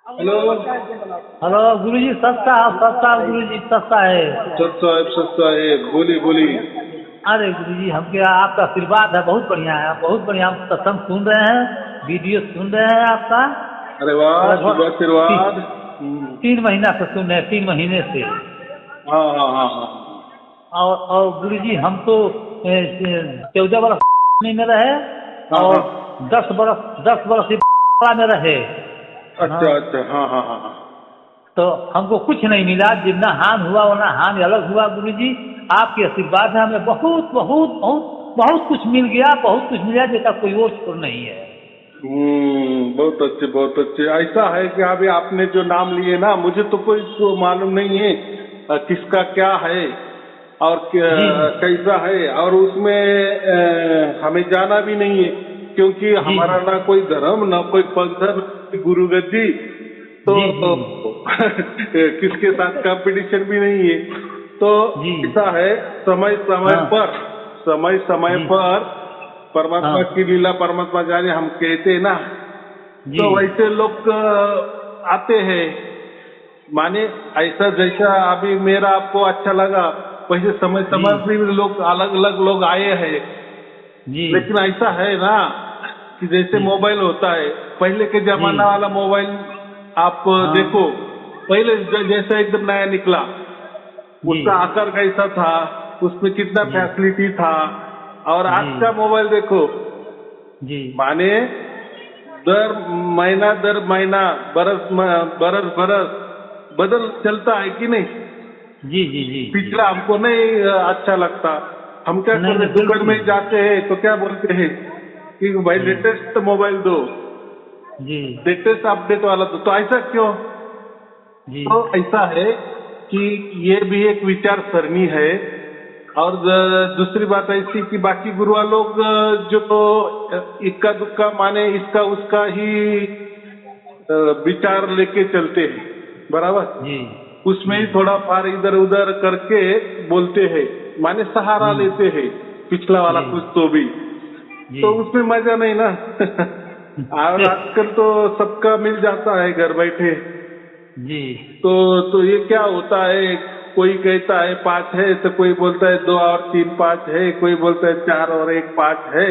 Hello. Hello गुरुजी, सस्ता सस्ता गुरुजी, सस्ता है। सत साहेब बोली बोली। अरे गुरुजी, हमके आपका आशीर्वाद है, बहुत बढ़िया है, बहुत बढ़िया। हम सत्संग सुन रहे हैं, वीडियो सुन रहे हैं आपका। अरे वाह, शुभ लगभग आशीर्वाद। 3 महीना से सुन रहे हैं, 3 महीने से। हाँ हाँ हाँ हाँ हाँ। और गुरुजी, हम तो 14 बरस में रहे, हाँ और हाँ। 10 बरस में रहे। हाँ, अच्छा अच्छा, हाँ हाँ हाँ हाँ। तो हमको कुछ नहीं मिला, जितना हान हुआ वरना हानि अलग हुआ। गुरुजी, आपके आशीर्वाद है, हमें बहुत बहुत बहुत बहुत कुछ मिल गया, बहुत कुछ मिला जैसा कोई और छोर नहीं है। बहुत अच्छे बहुत अच्छे। ऐसा है कि अभी आपने जो नाम लिए ना, मुझे तो कोई को मालूम नहीं है किसका क्या है और जी जी कैसा है, और उसमें हमें जाना भी नहीं है, क्योंकि जी हमारा ना कोई धर्म ना कोई पंथ ना कोई गुरुगद्दी, तो जी जी किसके साथ कंपटीशन भी नहीं है। तो जी जी। ऐसा है, समय समय हाँ पर समय समय जी। पर हाँ परमात्मा की लीला परमात्मा जाने, हम कहते हैं ना। जी तो वैसे लोग आते हैं, माने ऐसा जैसा अभी मेरा आपको अच्छा लगा, वैसे समय जी समय पर भी लोग अलग अलग लोग आए हैं। जी लेकिन ऐसा है ना कि जैसे जी मोबाइल होता है, पहले के जी जमाना वाला मोबाइल आप हाँ देखो, पहले जैसा एकदम नया निकला, जी उसका आकार कैसा था, उसमें कितना जी फैसिलिटी था, और जी आज का मोबाइल देखो, जी माने दर महीना, बरस बरस बरस बदल चलता है कि नहीं। जी जी जी जी। पिछला हमको नहीं अच्छा लगता। हम क्या नहीं करते, नहीं, दुकान में बिल्कुल। जाते हैं तो क्या बोलते हैं कि भाई जी लेटेस्ट मोबाइल दो, जी लेटेस्ट अपडेट वाला दो। तो ऐसा क्यों? जी तो ऐसा है कि ये भी एक विचार सरणी है। और दूसरी बात ऐसी कि बाकी गुरुआ लोग जो इक्का दुक्का माने इसका उसका ही विचार लेके चलते हैं, बराबर। जी उसमें जी ही थोड़ा फार इधर उधर करके बोलते हैं, माने सहारा लेते हैं पिछला वाला जी कुछ तो भी। जी तो उसमें मजा नहीं ना। और आजकल तो सबका मिल जाता है घर बैठे। जी तो ये क्या होता है, कोई कहता है 5 है, तो कोई बोलता है 2 और 3 5 है, कोई बोलता है 4 और 1 5 है,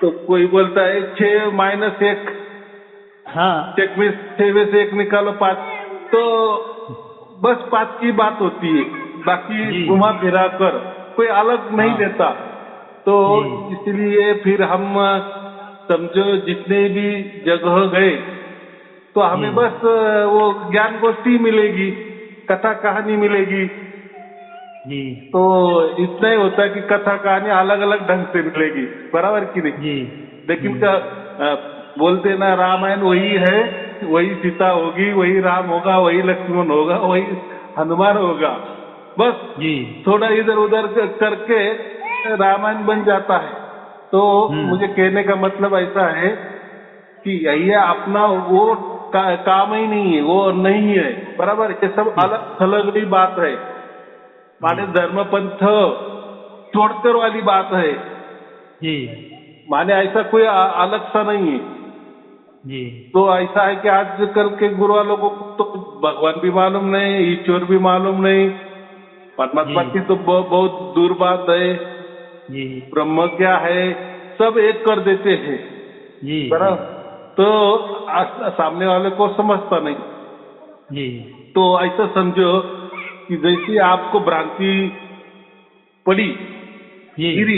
तो कोई बोलता है 6 माइनस 1, हाँ चेक में 6 में से 1 निकालो 5। तो बस 5 की बात होती है, बाकी जी घुमा फिरा कर कोई अलग नहीं हाँ देता। तो जी इसलिए फिर हम समझो जितने भी जगह गए, तो जी हमें बस वो ज्ञान गोष्ठी मिलेगी, कथा कहानी मिलेगी। जी तो इतना ही होता है कि कथा कहानी अलग अलग ढंग से मिलेगी, बराबर कि नहीं। जी लेकिन बोलते ना, रामायण वही है, वही सीता होगी, वही राम होगा, वही लक्ष्मण होगा, वही हनुमान होगा, बस जी थोड़ा इधर उधर करके रामायण बन जाता है। तो मुझे कहने का मतलब ऐसा है कि ये अपना वो काम ही नहीं है, वो नहीं है, बराबर। ये सब जी अलग थलग ही बात है, जी माने धर्म पंथ छोड़कर वाली बात है। जी माने ऐसा कोई अलग सा नहीं है। जी तो ऐसा है कि आजकल के गुरु वालों को तो भगवान भी मालूम नहीं, ईश्वर भी मालूम नहीं, जी परमात्मा की तो बहुत दूर बात है। जी ब्रह्म क्या है, सब एक कर देते हैं, जी जी बराबर। तो सामने वाले को समझता नहीं। जी तो ऐसा समझो कि जैसे आपको भ्रांति पड़ी, जी गिरी,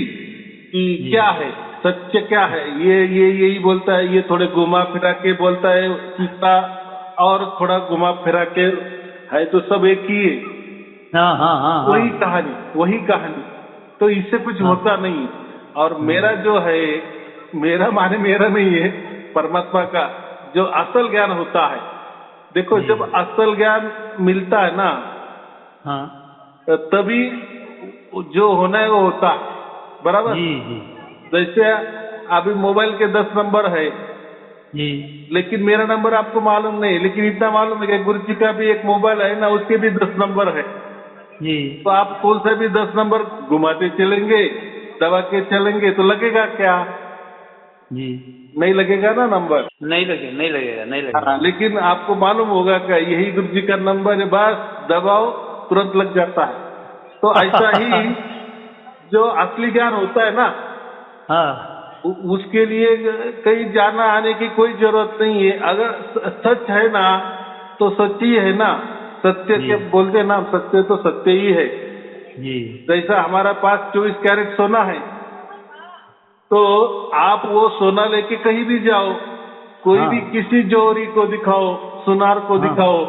कि जी क्या है सत्य, क्या है, ये यही बोलता है, ये थोड़े घुमा फिरा के बोलता है, तीसरा और थोड़ा घुमा फिरा के, है तो सब एक ही है, हाँ हाँ हाँ हाँ वही कहानी वही कहानी। तो इससे कुछ हाँ होता नहीं। और मेरा जो है, मेरा माने मेरा नहीं है, परमात्मा का जो असल ज्ञान होता है, देखो जी जब असल ज्ञान मिलता है ना, हाँ तभी जो होना है वो होता है, बराबर। जी जी जैसे अभी मोबाइल के 10 नंबर है, जी लेकिन मेरा नंबर आपको मालूम नहीं, लेकिन इतना मालूम है कि गुरु जी का भी एक मोबाइल है ना, उसके भी 10 नंबर है। जी तो आप कौन सा भी 10 नंबर घुमाते चलेंगे, दबा के चलेंगे, तो लगेगा क्या? जी। नहीं लगेगा ना नंबर। नहीं लगेगा, नहीं लगेगा। हाँ, लेकिन आपको मालूम होगा कि यही गुरु जी का नंबर है, बस दबाओ तुरंत लग जाता है। तो ऐसा ही जो असली ज्ञान होता है ना, हाँ। उसके लिए कहीं जाना आने की कोई जरूरत नहीं है। अगर सच है ना तो सच ही है ना, सत्य जी। के बोलते हैं ना, सत्य तो सत्य ही है। जी। जैसा हमारा पास 24 कैरेट सोना है, तो आप वो सोना लेके कहीं भी जाओ, कोई हाँ। भी किसी जौहरी को दिखाओ, सुनार को हाँ। दिखाओ,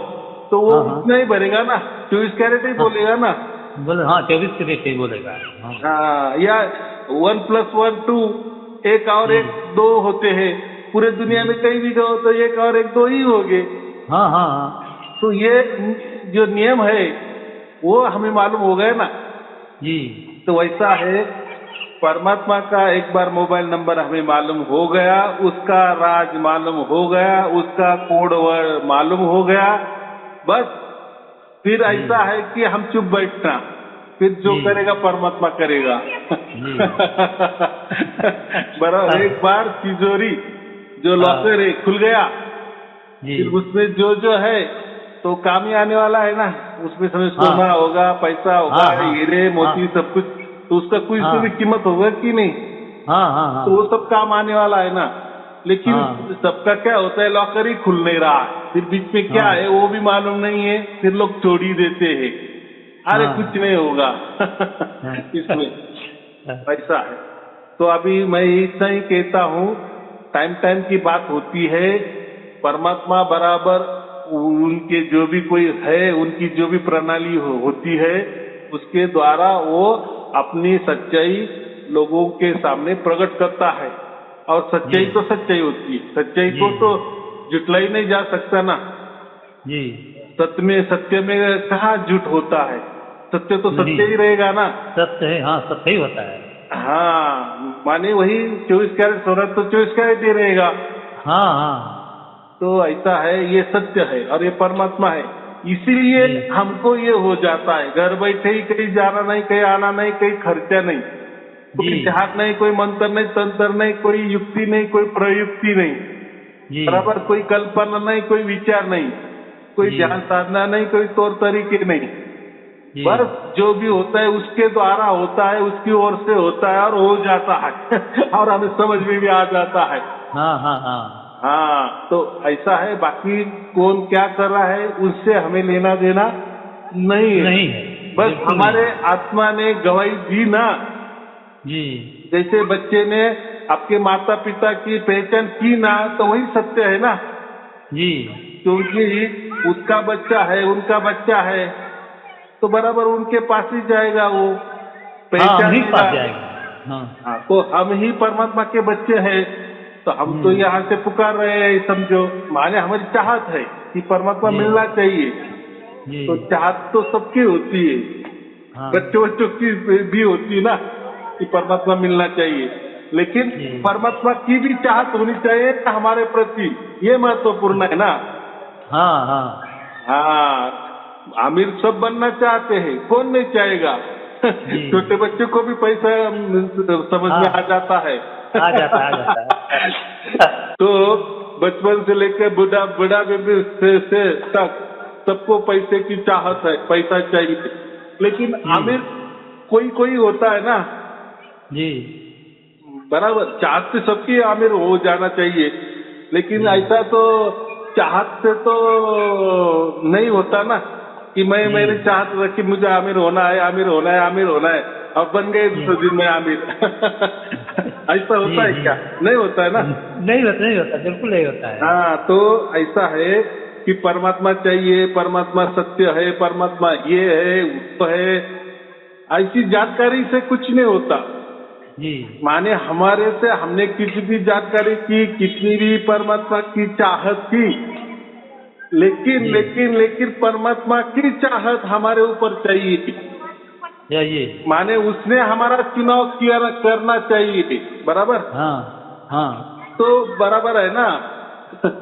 तो वो हाँ। हाँ। उतना ही भरेगा ना, 24 कैरेट ही हाँ। बोलेगा ना। बोले हाँ, 24 के रेट ही बोलेगा। हाँ। हाँ, या 1+1 2, एक और जी। एक दो होते हैं। पूरे दुनिया जी। में कहीं भी जाओ तो एक और एक दो ही होंगे। हाँ। हाँ। हाँ। तो ये जो नियम है वो हमें मालूम हो गया ना। जी। तो वैसा है, परमात्मा का एक बार मोबाइल नंबर हमें मालूम हो गया, उसका राज मालूम हो गया, उसका कोड वर्ड मालूम हो गया, बस फिर जी। ऐसा है कि हम चुप बैठना, फिर जो जी। करेगा परमात्मा करेगा। जी। बराबर, एक बार तिजोरी जो हाँ। लॉकर है खुल गया, जी। फिर उसमें जो है तो काम ही आने वाला है ना। उसमें समझ हाँ। सोना होगा, पैसा होगा, हाँ। हाँ। हीरे हाँ। मोती सब कुछ, तो उसका कोई तो भी हाँ। कीमत होगा कि नहीं। हाँ। हाँ। तो वो हाँ। सब काम आने वाला है ना। लेकिन हाँ। सबका क्या होता है, लॉकर ही खुल नहीं रहा है, फिर बीच में क्या है हाँ। वो भी मालूम नहीं है, फिर लोग छोड़ ही देते हैं, अरे कुछ हाँ। नहीं होगा। हाँ। इसमें ऐसा है। तो अभी मैं इतना ही कहता हूँ, टाइम टाइम की बात होती है। परमात्मा बराबर उनके जो भी कोई है, उनकी जो भी प्रणाली होती है, उसके द्वारा वो अपनी सच्चाई लोगों के सामने प्रकट करता है। और जी। सच्चाई तो सच्चाई होती है, सच्चाई जी। को तो जुटलाई नहीं जा सकता ना। जी। सत्य में कहाँ झूठ होता है, सत्य तो नहीं, सत्य ही रहेगा ना। सत्य है। हाँ, सत्य ही होता है। हाँ, माने वही 24 कैरेट सोना तो 24 कैरेट ही रहेगा। हाँ। हाँ। तो ऐसा है, ये सत्य है और ये परमात्मा है। इसीलिए जी। हमको ये हो जाता है, घर बैठे ही, कहीं जाना नहीं, कहीं आना नहीं, कहीं खर्चा नहीं, जी। कोई ध्यान नहीं, कोई मंत्र नहीं, तंत्र नहीं, कोई युक्ति नहीं, कोई प्रयुक्ति नहीं, जी। बराबर, कोई कल्पना नहीं, कोई विचार नहीं, कोई जी। ध्यान साधना नहीं, कोई तौर तरीके नहीं। जी। बस जो भी होता है उसके द्वारा होता है, उसकी ओर से होता है और हो जाता है। और हमें समझ में भी आ जाता है। हाँ। हाँ। हाँ। हाँ, तो ऐसा है, बाकी कौन क्या कर रहा है उससे हमें लेना देना नहीं है। नहीं है, बस बिल्कुल नहीं हमारे है। आत्मा ने गवाही दी ना, जी। जैसे बच्चे ने आपके माता पिता की पहचान की ना, तो वही सत्य है ना। जी। क्योंकि उसका बच्चा है, उनका बच्चा है, तो बराबर उनके पास ही जाएगा, वो हाँ, हम पहचान ही के पास लेगा। जाएंगे। हाँ। हाँ, तो हम ही परमात्मा के बच्चे हैं, तो हम तो हम्म। यहाँ से पुकार रहे हैं, समझो, माने हमारी चाहत है कि परमात्मा जी। मिलना चाहिए। जी। तो चाहत तो सबकी होती है, हाँ। बच्चों बच्चों की भी होती है ना, कि परमात्मा मिलना चाहिए। लेकिन जी। परमात्मा की भी चाहत होनी चाहिए हमारे प्रति, ये महत्वपूर्ण है ना। हाँ। हाँ। हाँ, आमिर सब बनना चाहते हैं, कौन नहीं चाहेगा। जी। छोटे बच्चों को भी पैसा समझ में हाँ, आ जाता है। आ जाता है, आ जाता है। तो बचपन से लेकर बुढ़ा बुढ़ा भी से तक सबको पैसे की चाहत है, पैसा चाहिए। लेकिन जी। आमिर कोई कोई होता है ना, जी। बराबर, चाहत से सबकी आमिर हो जाना चाहिए, लेकिन जी। ऐसा तो चाहत से तो नहीं होता ना, कि जी। मैंने चाहत रखी मुझे आमिर होना है, आमिर होना है, आमिर होना है, अब बन गए जी। दूसरे दिन में आमिर। ऐसा होता जी। है जी। क्या? नहीं होता है ना। नहीं होता, नहीं होता, बिल्कुल नहीं होता है। हाँ, तो ऐसा है कि परमात्मा चाहिए, परमात्मा सत्य है, परमात्मा ये है वो है, ऐसी जानकारी से कुछ नहीं होता। जी। माने हमारे से हमने कितनी भी जानकारी की, कितनी भी परमात्मा की चाहत की, लेकिन जी। लेकिन लेकिन परमात्मा की चाहत हमारे ऊपर चाहिए। चाहिए। माने उसने हमारा चुनाव किया करना चाहिए, बराबर। हाँ। हाँ। तो बराबर है ना।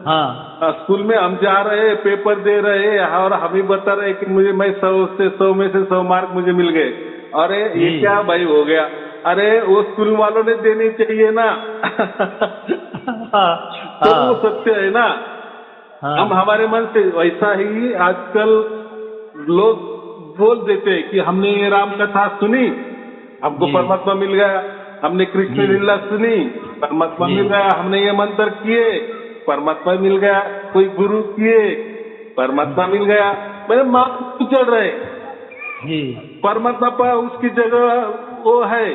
हाँ। स्कूल में हम जा रहे हैं, पेपर दे रहे हैं और हम ही बता रहे हैं कि मुझे, मैं 100 में से 100 मार्क मुझे मिल गए। अरे ये जी। क्या भाई हो गया? अरे वो स्कूल वालों ने देनी चाहिए ना। हाँ तो वो हाँ सत्य है ना। हम हाँ हमारे मन से वैसा ही आजकल लोग बोल देते हैं कि हमने ये राम कथा सुनी, हमको जी परमात्मा मिल गया। हमने कृष्ण जी लीला सुनी, परमात्मा जी मिल गया। हमने ये मंत्र किए, परमात्मा मिल गया। कोई गुरु किए, परमात्मा मिल गया। मेरे मान क्यों चढ़ रहे? जी परमात्मा पर उसकी जगह वो है,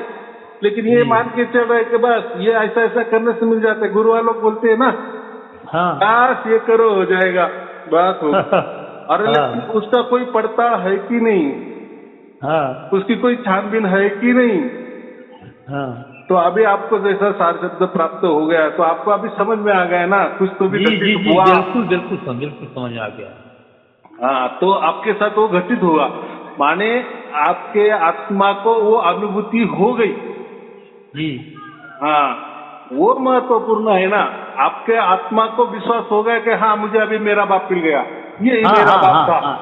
लेकिन ये जी मान के चल रहे कि बस ये ऐसा ऐसा करने से मिल जाता है। गुरु वालों बोलते हैं ना, हाँ बस ये करो हो जाएगा, बस हो। अरे लेकिन हाँ उसका कोई पड़ताल है कि नहीं? हाँ उसकी कोई छानबीन है कि नहीं? हाँ तो अभी आपको जैसा सार शब्द प्राप्त हो गया तो आपको अभी समझ में आ गया ना, कुछ तो भी जी जी घटित जी हुआ। बिल्कुल समझ में आ गया। हाँ, तो आपके साथ वो घटित हुआ, माने आपके आत्मा को वो अनुभूति हो गई। जी हाँ, वो महत्वपूर्ण है ना। आपके आत्मा को विश्वास हो गया कि हाँ मुझे अभी मेरा बाप मिल गया, ये ही हाँ मेरा हाँ बाप हाँ था। हाँ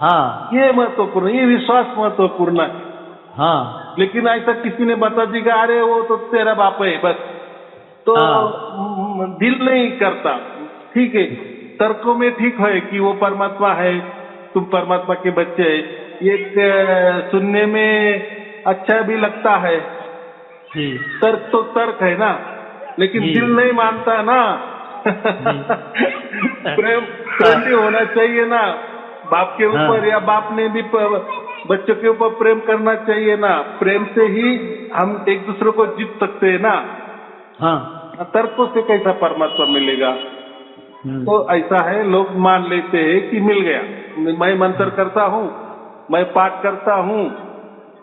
हाँ ये महत्वपूर्ण, ये विश्वास महत्वपूर्ण है। हाँ लेकिन ऐसा किसी ने बता दी कि अरे वो तो तेरा बाप है बस, तो हाँ दिल नहीं करता। ठीक है, तर्कों में ठीक है कि वो परमात्मा है, तुम परमात्मा के बच्चे हैं, एक सुनने में अच्छा भी लगता है। जी तर्क तो तर्क है ना, लेकिन जी दिल नहीं मानता ना। जी प्रेम प्रेम भी होना चाहिए ना, बाप के ऊपर, हाँ या बाप ने भी बच्चों के ऊपर प्रेम करना चाहिए ना। प्रेम से ही हम एक दूसरे को जीत सकते हैं ना। हाँ तर्कों से कैसा परमात्मा मिलेगा? तो ऐसा है, लोग मान लेते हैं कि मिल गया, मैं मंत्र करता हूँ, मैं पाठ करता हूँ,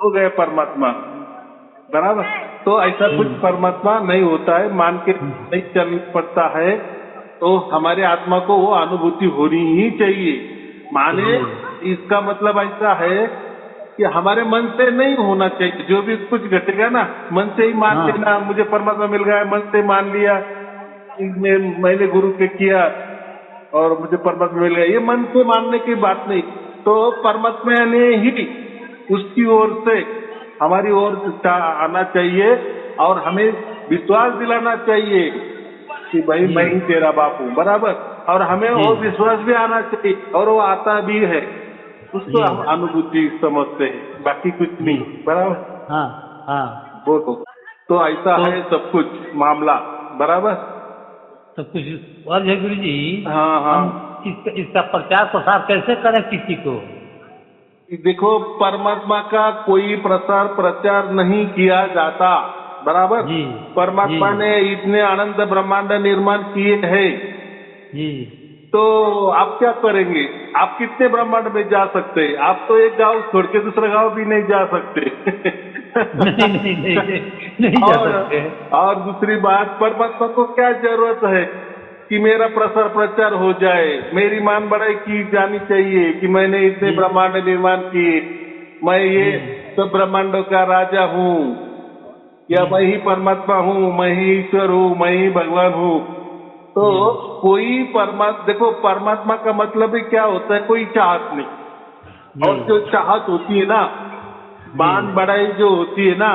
हो गए परमात्मा, बराबर। तो ऐसा कुछ परमात्मा नहीं होता है, मान के नहीं चलना पड़ता है। तो हमारे आत्मा को वो अनुभूति होनी ही चाहिए। माने जी इसका मतलब ऐसा है कि हमारे मन से नहीं होना चाहिए। जो भी कुछ घटेगा ना, मन से ही मान हाँ लेना, मुझे परमात्मा मिल गया, मन से मान लिया, मैंने गुरु के किया और मुझे परमात्मा मिल गया, ये मन से मानने की बात नहीं। तो परमात्मा ने ही उसकी ओर से हमारी ओर आना चाहिए और हमें विश्वास दिलाना चाहिए कि भाई जी मैं ही तेरा बाप हूँ, बराबर। और हमें जी वो विश्वास भी आना चाहिए, और वो आता भी है। उसको जी हम अनुभूति समझते हैं, बाकी कुछ जी नहीं, बराबर। हाँ हाँ बोलो। तो ऐसा तो है सब कुछ मामला, बराबर। तो कुछ और है गुरु जी। हाँ हम हाँ, इसका प्रचार प्रसार कैसे करें किसी को? देखो, परमात्मा का कोई प्रसार प्रचार नहीं किया जाता, बराबर। जी जी परमात्मा ने इतने अनंत ब्रह्मांड निर्माण किए हैं, जी तो आप क्या करेंगे? आप कितने ब्रह्मांड में जा सकते हैं? आप तो एक गांव छोड़ के दूसरा गांव भी नहीं जा सकते। नहीं नहीं नहीं नहीं नहीं जा और सकते। और दूसरी बात, परमात्मा को क्या जरूरत है कि मेरा प्रसार प्रचार हो जाए? मेरी मान बढ़ाई की जानी चाहिए कि मैंने इतने जी ब्रह्मांड निर्माण किए, मैं ये जी सब ब्रह्मांडों का राजा हूँ, या मैं ही परमात्मा हूँ, मैं ही ईश्वर हूँ, मैं ही भगवान हूँ। तो जी कोई परमात्मा, देखो परमात्मा का मतलब ही क्या होता है? कोई चाहत नहीं। जी और जो चाहत होती है ना, जी मान बढ़ाई जो होती है ना,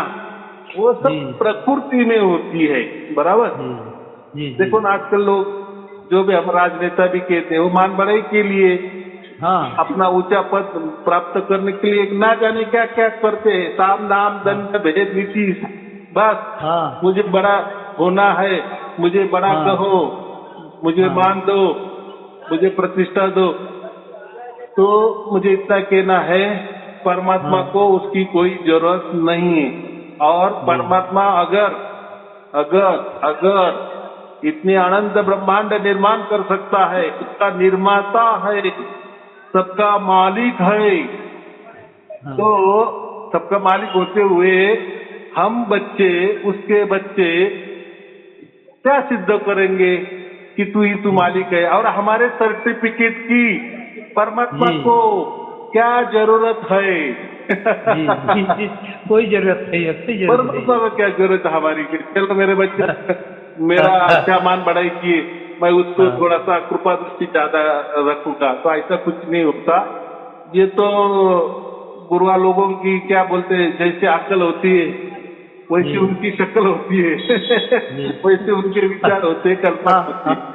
वो जी सब प्रकृति में होती है, बराबर। जी जी जी देखो ना, आजकल लोग जो भी हम राजनेता भी कहते हैं, वो मान बढ़ाई के लिए, हाँ अपना ऊंचा पद प्राप्त करने के लिए ना जाने क्या क्या करते हैं, साम दाम हाँ दंड भेद नीति, बस हाँ मुझे बड़ा होना है, मुझे बड़ा हाँ कहो, मुझे हाँ मान दो, मुझे प्रतिष्ठा दो। तो मुझे इतना कहना है, परमात्मा हाँ को उसकी कोई जरूरत नहीं है। और जी परमात्मा अगर अगर अगर इतने अनंत ब्रह्मांड निर्माण कर सकता है, उसका निर्माता है, सबका मालिक है, हाँ तो सबका मालिक होते हुए हम बच्चे, उसके बच्चे क्या सिद्ध करेंगे कि तू जी मालिक है? और हमारे सर्टिफिकेट की परमात्मा जी को क्या जरूरत है? जी जी जी कोई जरूरत नहीं है, कोई जरूरत नहीं परमात्मा को क्या जरूरत है हमारी? कि चलो मेरे बच्चे मेरा अच्छा मान बढ़ाई किए, मैं उसको हाँ थोड़ा सा कृपा दृष्टि ज्यादा रखूंगा, तो ऐसा कुछ नहीं होता। ये तो गुरुआ लोगों की क्या बोलते हैं, जैसे अक्ल होती है, वैसी जी। उनकी शक्ल होती है जी। वैसे उनके विचार होते हैं, कल्पना हाँ, होती है। हाँ,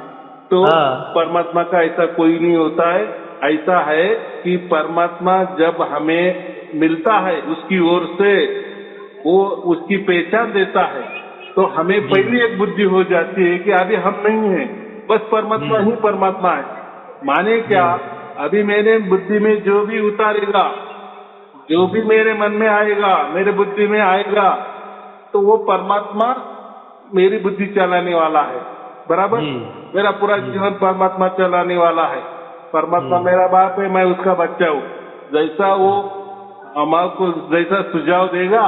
तो हाँ, परमात्मा का ऐसा कोई नहीं होता है। ऐसा है कि परमात्मा जब हमें मिलता है उसकी ओर से, वो उसकी पहचान देता है, तो हमें जी, पहली एक बुद्धि हो जाती है कि अभी हम नहीं है, बस जी, परमात्मा ही परमात्मा है। माने जी, क्या, अभी मेरे बुद्धि में जो भी उतारेगा, जो भी मेरे मन में आएगा, मेरे बुद्धि में आएगा, तो वो परमात्मा मेरी बुद्धि चलाने वाला है। बराबर, जी, मेरा पूरा जी, जीवन परमात्मा चलाने वाला है। जी, परमात्मा मेरा बाप है, मैं उसका बच्चा हूँ। जैसा वो हमको जैसा सुझाव देगा,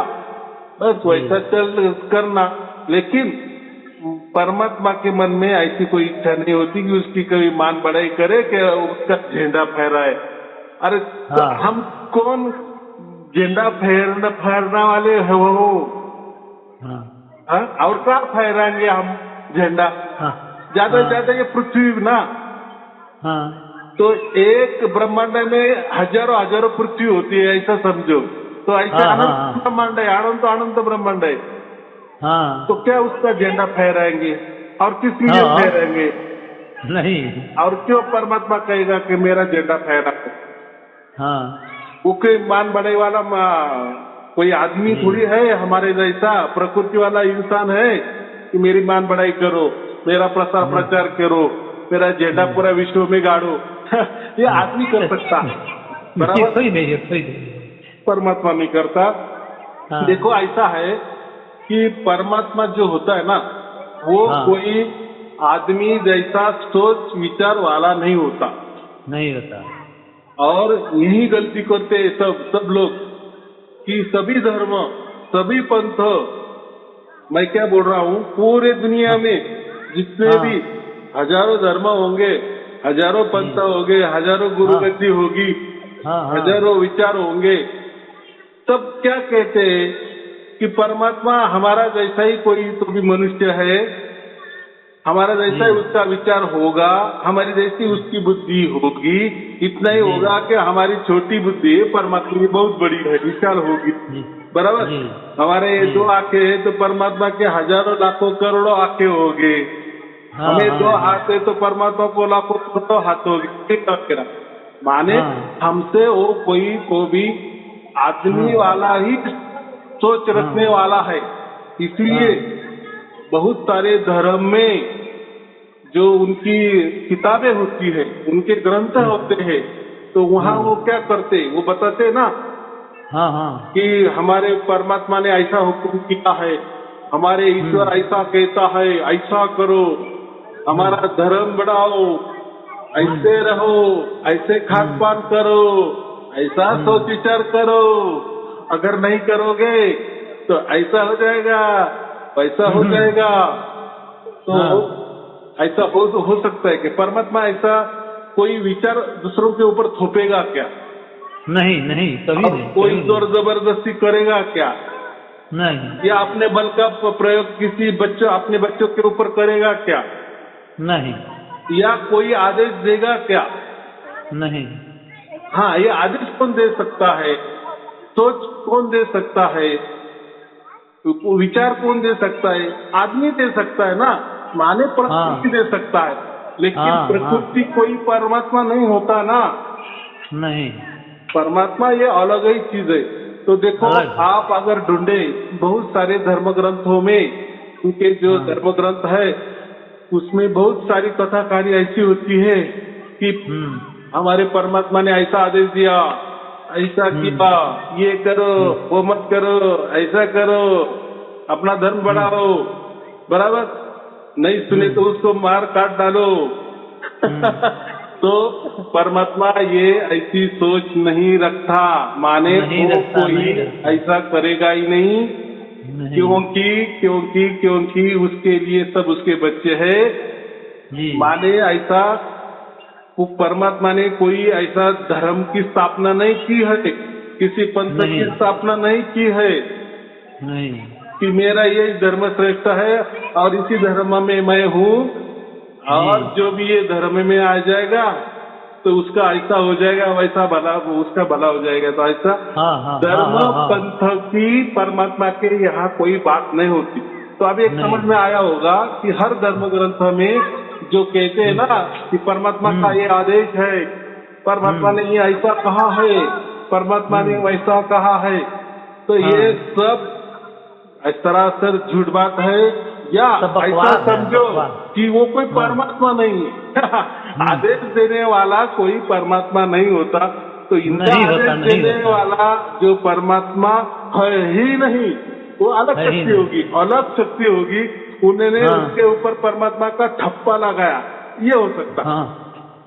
बस जी, वैसा चल करना। लेकिन परमात्मा के मन में ऐसी कोई इच्छा नहीं होती कि उसकी कोई मान बढ़ाई करे, कि उसका झंडा फहराए। अरे तो हाँ, हम कौन झंडा फहरने वाले है वो? हाँ, हाँ? और क्या फहराएंगे हम झंडा? हाँ, ज्यादा से ज्यादा हाँ, ये पृथ्वी ना। हाँ, तो एक ब्रह्मांड में हजारों हजारों पृथ्वी होती है, ऐसा समझो। तो ऐसे हाँ, अनंत हाँ, ब्रह्मांड है, अनंत अनंत ब्रह्मांड है। तो हाँ, क्या उसका झंडा फहराएंगे? और किस लिए हाँ, फहराएंगे? नहीं, और क्यों परमात्मा कहेगा कि मेरा झंडा फहराओ? हाँ, वो कोई मान बढ़े वाला कोई आदमी जी, थोड़ी है हमारे जैसा, प्रकृति वाला इंसान है कि मेरी मान बढ़ाई करो, मेरा प्रसार जी, प्रचार करो, मेरा झंडा जी, पूरा विश्व में गाड़ो ये आदमी कर सकता है, ये बराबर, कोई नहीं है, कोई नहीं है। परमात्मा नहीं करता। हाँ, देखो ऐसा है कि परमात्मा जो होता है ना, वो हाँ, कोई आदमी जैसा सोच विचार वाला नहीं होता। नहीं होता। और यही गलती करते हैं सब सब लोग, कि सभी धर्म, सभी पंथ, मैं क्या बोल रहा हूँ, पूरे दुनिया हाँ, में जितने भी हाँ, हजारों धर्म होंगे, हजारों जी, पंथ होंगे, हजारों हाँ, गुरुगद्दी होगी, हाँ, हजारों हाँ, विचार होंगे, सब क्या कहते हैं कि परमात्मा हमारा जैसा ही कोई तो भी मनुष्य है, हमारा जैसा जी, ही उसका विचार होगा, हमारी जैसी उसकी बुद्धि होगी। इतना ही जी, होगा कि हमारी छोटी बुद्धि है, परमात्मा की बहुत बड़ी है, विशाल होगी। जी, बराबर, जी, हमारे ये जी, दो आंखें हैं तो परमात्मा के हजारों लाखों करोड़ों आंखें होंगे। हाँ, हमें हाँ, दो हाँ, हाथ है तो परमात्मा को लाखों करोड़ों हाथ होंगे वगैरह। माने हाँ, हमसे वो कोई को भी आदमी हाँ, वाला ही सोच रखने हाँ, वाला है। इसलिए हाँ, बहुत सारे धर्म में जो उनकी किताबें होती है, उनके ग्रंथ हम्म, होते हैं, तो वहाँ हाँ, वो क्या करते, वो बताते ना हाँ, हाँ, कि हमारे परमात्मा ने ऐसा हुक्म किया है, हमारे ईश्वर हम्म, ऐसा कहता है, ऐसा करो, हम्म, हमारा धर्म बढ़ाओ, हम्म, ऐसे रहो, ऐसे खान हम्म, पान करो, ऐसा सोच हम्म, विचार करो, अगर नहीं करोगे तो ऐसा हो जाएगा, वैसा हो हम्म, जाएगा। तो हाँ, ऐसा हो सकता है कि परमात्मा ऐसा कोई विचार दूसरों के ऊपर थोपेगा क्या? नहीं, नहीं, कभी और नहीं, कोई कभी जोर नहीं, जबरदस्ती करेगा क्या? नहीं, या अपने बल का प्रयोग किसी बच्चों, अपने बच्चों के ऊपर करेगा क्या? नहीं, या कोई आदेश देगा क्या? नहीं, हाँ, ये आदेश कौन दे सकता है? सोच कौन दे सकता है? विचार कौन दे सकता है? आदमी दे सकता है ना, माने प्रकृति हाँ, दे सकता है। लेकिन हाँ, हाँ, प्रकृति कोई परमात्मा नहीं होता ना। नहीं, परमात्मा ये अलग ही चीज है। तो देखो, अलग है, आप अगर ढूंढे बहुत सारे धर्म ग्रंथों में, उनके जो हाँ, धर्म ग्रंथ है, उसमें बहुत सारी कथाकारी ऐसी होती है कि हम्म, हमारे परमात्मा ने ऐसा आदेश दिया, ऐसा हम्म, किया, ये करो, हम्म, वो मत करो, ऐसा करो, अपना धर्म हम्म, बढ़ाओ। बराबर, नहीं सुने हम्म, तो उसको मार काट डालो हम्म, तो परमात्मा ये ऐसी सोच नहीं रखता, माने नहीं वो रखता, कोई नहीं रखता, ऐसा करेगा ही नहीं। नहीं, क्योंकि उसके लिए सब उसके बच्चे हैं। जी, माने ऐसा, वो परमात्मा ने कोई ऐसा धर्म की स्थापना नहीं की है, किसी पंथ नहीं, की स्थापना नहीं की है नहीं, कि मेरा ये धर्म श्रेष्ठ है और इसी धर्म में मैं हूँ, जी, और जो भी ये धर्म में आ जाएगा तो उसका ऐसा हो जाएगा, वैसा भला, उसका भला हो जाएगा। तो ऐसा हाँ हाँ धर्म हाँ हाँ पंथ की परमात्मा के यहाँ कोई बात नहीं होती। तो अब एक नहीं। समझ में आया होगा कि हर धर्म ग्रंथ में जो कहते हैं ना कि परमात्मा का ये आदेश है, परमात्मा ने ये ऐसा कहा है, परमात्मा ने वैसा कहा है, तो ये सब सरासर झूठ बात है। या सब ऐसा बकवास है, समझो बकवास। कि वो कोई परमात्मा नहीं है। आदेश देने वाला कोई परमात्मा नहीं होता। तो इनका नहीं होता, आदेश नहीं देने होता। वाला जो परमात्मा है ही नहीं, वो अलग है ही शक्ति नहीं। होगी, अलग शक्ति होगी। उन्होंने हाँ। उसके ऊपर परमात्मा का ठप्पा लगाया, ये हो सकता। हाँ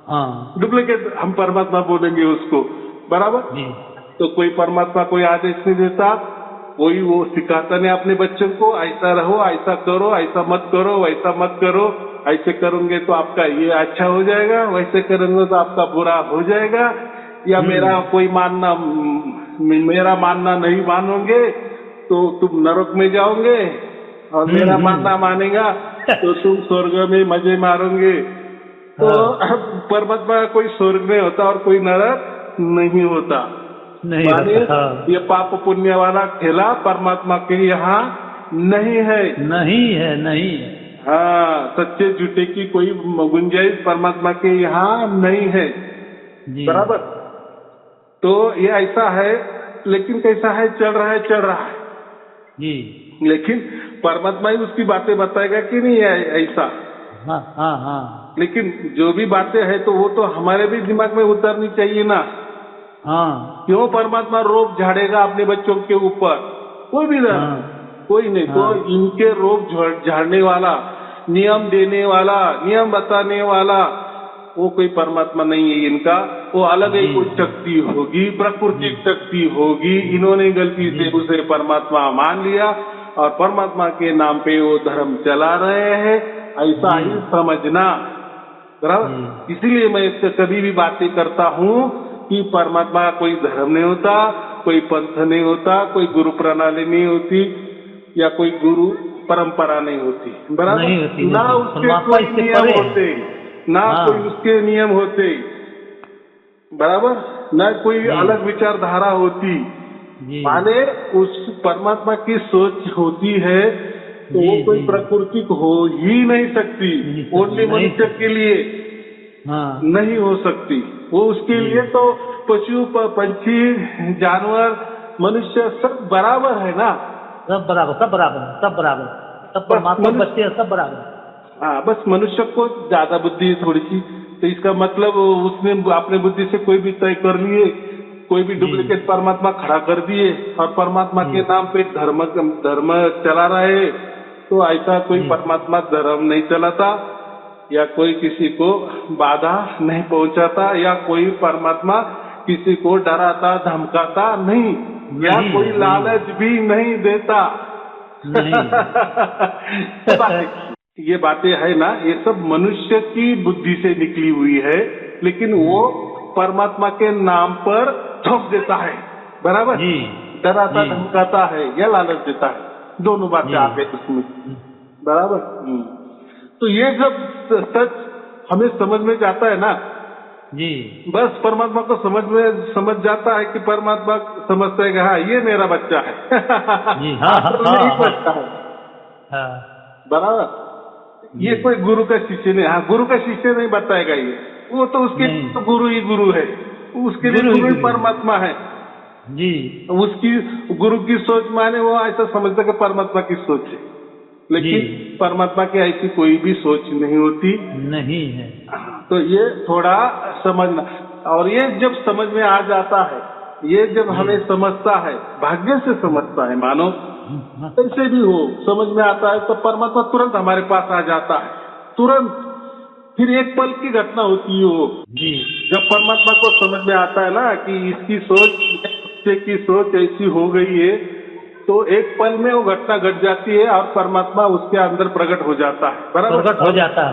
हाँ डुप्लीकेट हम परमात्मा बोलेंगे उसको, बराबर। जी तो कोई परमात्मा कोई आदेश नहीं देता, कोई वो सिखाता नहीं अपने बच्चों को ऐसा रहो, ऐसा करो, ऐसा मत करो, वैसा मत करो, ऐसे करोगे तो आपका ये अच्छा हो जाएगा, वैसे करोगे तो आपका बुरा हो जाएगा। या मेरा कोई मानना, मेरा मानना नहीं मानोगे तो तुम नरक में जाओगे, और मेरा मानना मानेगा तो तुम स्वर्ग में मजे मारोगे। तो परमात्मा का कोई स्वर्ग नहीं होता और कोई नरक नहीं होता। नहीं माने होता। हाँ। ये पाप पुण्य वाला खेला परमात्मा के यहाँ नहीं है। नहीं है, नहीं है। हाँ, सच्चे झूठे की कोई गुंजाइश परमात्मा के यहाँ नहीं है, जी बराबर। तो ये ऐसा है, लेकिन कैसा है, चल रहा है, चल रहा है। जी लेकिन परमात्मा ही उसकी बातें बताएगा कि नहीं है ऐसा। हाँ हाँ हाँ लेकिन जो भी बातें हैं तो वो तो हमारे भी दिमाग में उतरनी चाहिए ना। हाँ क्यों परमात्मा रोब झाड़ेगा अपने बच्चों के ऊपर? कोई भी धर्म, कोई नहीं। तो इनके रोब झाड़ने वाला, नियम देने वाला, नियम बताने वाला वो कोई परमात्मा नहीं है इनका। वो अलग ही कोई शक्ति होगी, प्राकृतिक शक्ति होगी। इन्होंने गलती से उसे परमात्मा मान लिया और परमात्मा के नाम पे वो धर्म चला रहे हैं, ऐसा ही समझना, बराबर। इसीलिए मैं कभी भी बातें करता हूँ कि परमात्मा का कोई धर्म नहीं होता, कोई पंथ नहीं होता, कोई गुरु प्रणाली नहीं होती, या कोई गुरु परंपरा नहीं होती, बराबर। नहीं होती, ना नहीं। उसके परमात्मा कोई इससे नियम परे है। होते, ना कोई उसके नियम होते, बराबर, ना कोई अलग विचारधारा होती। माने उस परमात्मा की सोच होती है तो वो कोई प्राकृतिक हो ही नहीं सकती, ओनली मनुष्य के लिए नहीं हो सकती। वो उसके लिए तो पशु पंछी जानवर मनुष्य सब बराबर है ना। सब बराबर, सब बराबर, सब बराबर, सब परमात्मा बच्चे सब बराबर। हाँ, बस मनुष्य को ज्यादा बुद्धि है थोड़ी सी, तो इसका मतलब उसने अपने बुद्धि से कोई भी तय कर लिए, कोई भी डुप्लीकेट परमात्मा खड़ा कर दिए और परमात्मा के नाम पे धर्म चला रहे। तो ऐसा कोई परमात्मा धर्म नहीं चलाता, या कोई किसी को बाधा नहीं पहुंचाता, या कोई परमात्मा किसी को डराता धमकाता नहीं, या कोई लालच भी नहीं देता। ये बातें है ना, ये सब मनुष्य की बुद्धि से निकली हुई है, लेकिन वो परमात्मा के नाम पर थोप देता है, बराबर। डराता धमकाता है या लालच देता है, दोनों बातें आ गई उसमें, बराबर। तो ये जब सच हमें समझ में जाता है ना, बस परमात्मा को समझ जाता है कि परमात्मा समझता है कि हाँ ये मेरा बच्चा है, नहीं बच्चा है, बराबर। ये कोई गुरु का शिष्य नहीं। हाँ, गुरु का शिष्य नहीं बताएगा ये, वो तो उसके तो गुरु ही गुरु है, उसके लिए गुरु ही परमात्मा है जी। उसकी गुरु की सोच माने वो ऐसा समझता कि परमात्मा की सोच है, लेकिन परमात्मा की ऐसी कोई भी सोच नहीं होती, नहीं है। तो ये थोड़ा समझना, और ये जब समझ में आ जाता है, ये जब हमें समझता है, भाग्य से समझता है, मानो कैसे भी हो समझ में आता है, तो परमात्मा तुरंत हमारे पास आ जाता है, तुरंत। फिर एक पल की घटना होती है वो जी, जब परमात्मा को समझ में आता है ना कि इसकी सोच, बच्चे की सोच ऐसी हो गई है, तो एक पल में वो घटना घट जाती है और परमात्मा उसके अंदर प्रकट हो जाता है, बराबर। प्रकट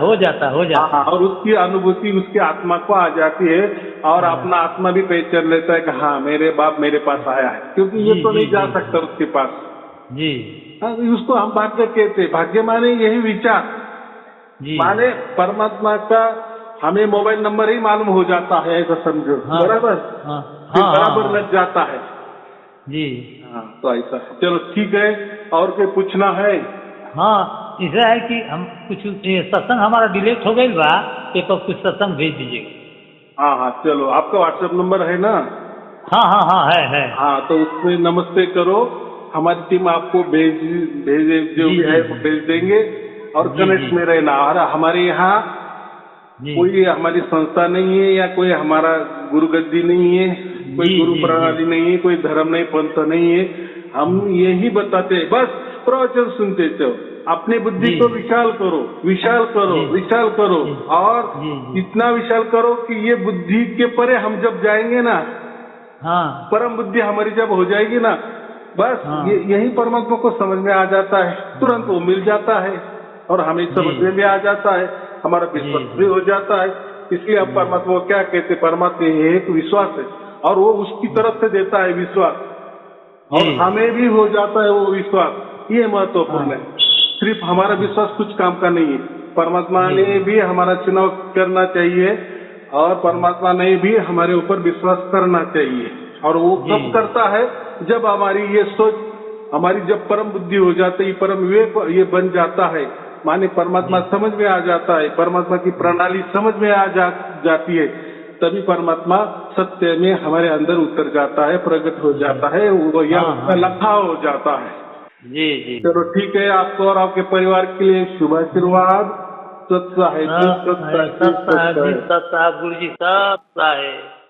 हो जाता। हाँ, और उसकी अनुभूति उसके आत्मा को आ जाती है, और अपना आत्मा भी पहचान लेता है कि हाँ मेरे बाप मेरे पास आया है, क्योंकि ये तो नहीं जा सकता उसके पास जी। हाँ, उसको हम भाग्य कहते हैं। भाग्य माने यही विचार, माने परमात्मा का हमें मोबाइल नंबर ही मालूम हो जाता है, ऐसा समझो। हाँ। बराबर, हाँ फिर हाँ बराबर हाँ लग जाता है। जी। हाँ, तो ऐसा है। चलो ठीक है, और कोई पूछना है? हाँ, ऐसा है कि हम कुछ ये सत्संग हमारा डिलीट हो गई बा, एक और कुछ सत्संग भेज दीजिएगा। हाँ हाँ, चलो, आपका व्हाट्सएप नंबर है ना? हाँ हाँ हाँ है। हाँ, तो उसमें नमस्ते करो, हमारी टीम आपको भेजे जो जी भी जी है वो जी भेज देंगे। और जी कनेक्ट जी में रहना। और हमारे यहाँ जी कोई हमारी संस्था नहीं है, या कोई हमारा गुरु गद्दी नहीं है, कोई जी गुरु जी जी प्रणाली नहीं है, कोई धर्म नहीं, पंथ नहीं है। हम यही बताते हैं, बस प्रवचन सुनते चलो, अपनी बुद्धि जी को विशाल करो, विशाल करो, जी विशाल करो। जी और जी जी इतना विशाल करो कि ये बुद्धि के परे हम जब जाएंगे ना, हाँ परम बुद्धि हमारी जब हो जाएगी ना, बस हाँ यही परमात्मा को समझ में आ जाता है, तुरंत वो मिल जाता है और हमें जी समझ में भी आ जाता है, हमारा जी विश्वास भी जी हो जाता है। इसलिए अब जी परमात्मा को क्या कहते हैं? परमात्मा ये एक विश्वास है, और वो उसकी तरफ से देता है विश्वास, जी और हमें भी हो जाता है वो विश्वास। ये महत्वपूर्ण हाँ है। सिर्फ हमारा विश्वास कुछ काम का नहीं है, परमात्मा जी ने जी भी हमारा चुनाव करना चाहिए, और परमात्मा ने भी हमारे ऊपर विश्वास करना चाहिए। और वो जी कब करता है? जब हमारी ये सोच, हमारी जब परम बुद्धि हो जाती है, परम विवेक ये बन जाता है, माने परमात्मा जी समझ में आ जाता है, परमात्मा की प्रणाली समझ में आ जाती है, तभी परमात्मा सत्य में हमारे अंदर उतर जाता है, प्रकट हो जी जाता है, वो या हाँ उसका हाँ लखाव हो जाता है। जी जी चलो ठीक है, आपको और आपके परिवार के लिए शुभ आशीर्वाद। सत्य है जी, सब सत्य है जी, सब साहेब सत्य जी, है। सब साहब गुरु जी, सब साहेब।